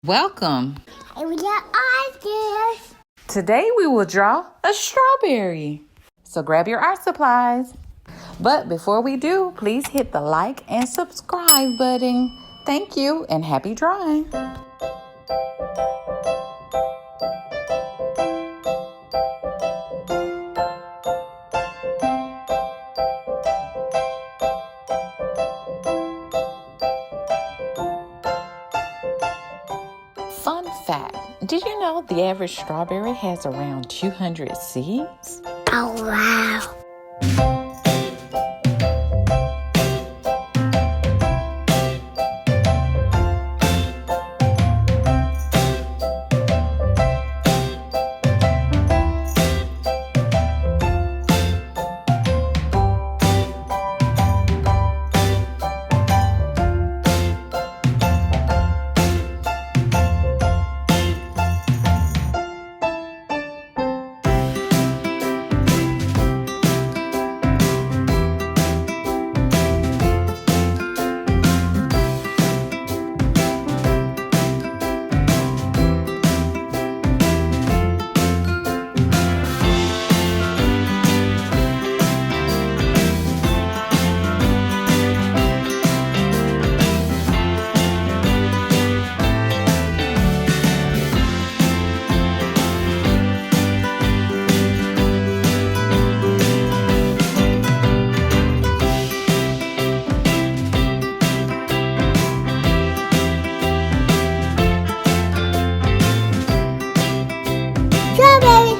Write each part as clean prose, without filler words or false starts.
Welcome. We got ideas. Today we will draw a strawberry. So grab your art supplies. But before we do, please hit the like and subscribe button. Thank you and happy drawing. Fun fact, did you know the average strawberry has around 200 seeds? Oh, wow. Strawberry.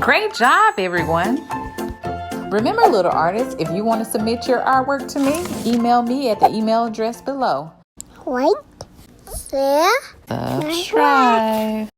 Great job, everyone. Remember, little artists, if you want to submit your artwork to me, email me at the email address below. Like, share, Subscribe.